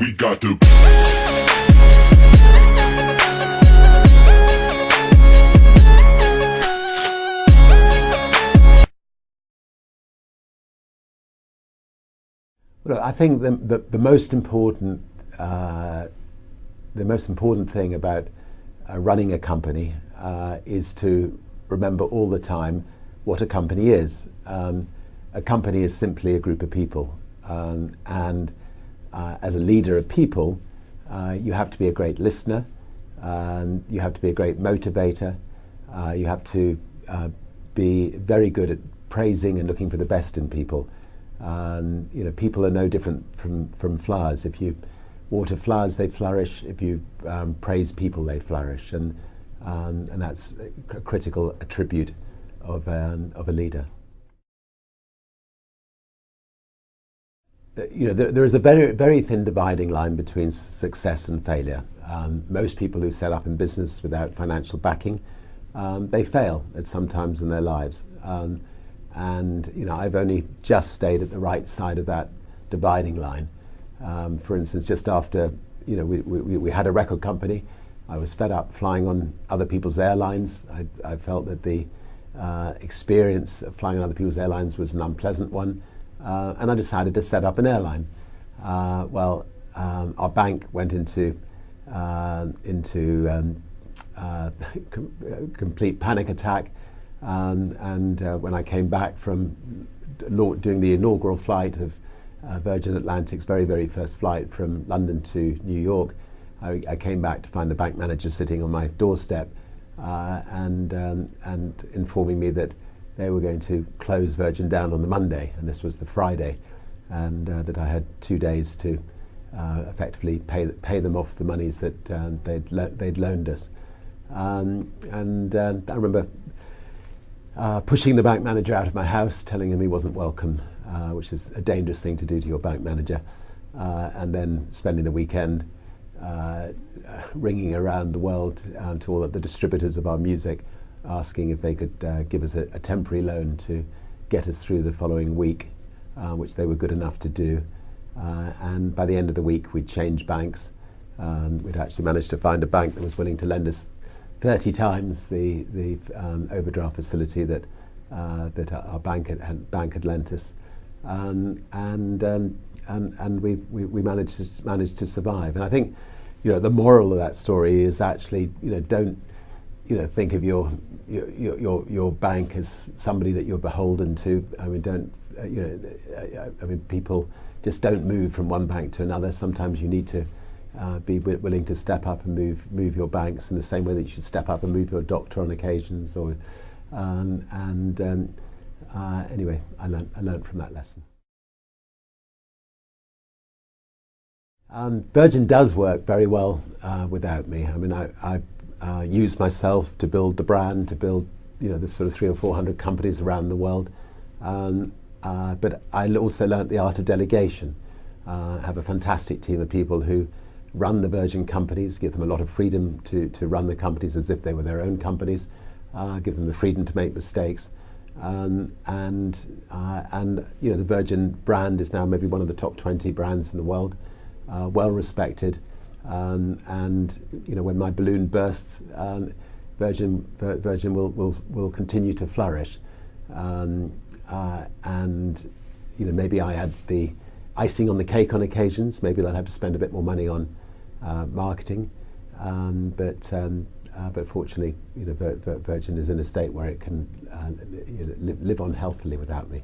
We got to. Look, I think the most important thing about running a company is to remember all the time what a company is. A company is simply a group of people, and as a leader of people, you have to be a great listener, you have to be a great motivator, you have to be very good at praising and looking for the best in people. People are no different from flowers. If you water flowers, they flourish. If you praise people, they flourish, and that's a critical attribute of a leader. There is a very thin dividing line between success and failure. Most people who set up in business without financial backing, they fail at some times in their lives. And I've only just stayed at the right side of that dividing line. For instance, just after we had a record company, I was fed up flying on other people's airlines. I felt that the experience of flying on other people's airlines was an unpleasant one, and I decided to set up an airline. Our bank went into complete panic attack. And when I came back from doing the inaugural flight of Virgin Atlantic's very first flight from London to New York, I came back to find the bank manager sitting on my doorstep and informing me that they were going to close Virgin down on the Monday, and this was the Friday, and that I had 2 days to effectively pay them off the monies that they'd loaned us. And I remember pushing the bank manager out of my house, telling him he wasn't welcome, which is a dangerous thing to do to your bank manager, and then spending the weekend ringing around the world to all of the distributors of our music, asking if they could give us a temporary loan to get us through the following week, which they were good enough to do. And by the end of the week, we'd changed banks. We'd actually managed to find a bank that was willing to lend us 30 times the overdraft facility that our bank had lent us, and we managed to survive. And I think the moral of that story is actually don't think of your bank as somebody that you're beholden to. I mean, people just don't move from one bank to another. Sometimes you need to be willing to step up and move your banks in the same way that you should step up and move your doctor on occasions. Anyway, I learned from that lesson. Virgin does work very well without me. I mean, I used myself to build the brand, to build the sort of 300 or 400 companies around the world. But I also learnt the art of delegation. I have a fantastic team of people who run the Virgin companies, give them a lot of freedom to run the companies as if they were their own companies, give them the freedom to make mistakes. And the Virgin brand is now maybe one of the top 20 brands in the world, well respected. And when my balloon bursts, Virgin will continue to flourish. Maybe I add the icing on the cake on occasions. Maybe they'll have to spend a bit more money on marketing, but fortunately, Virgin is in a state where it can live on healthily without me.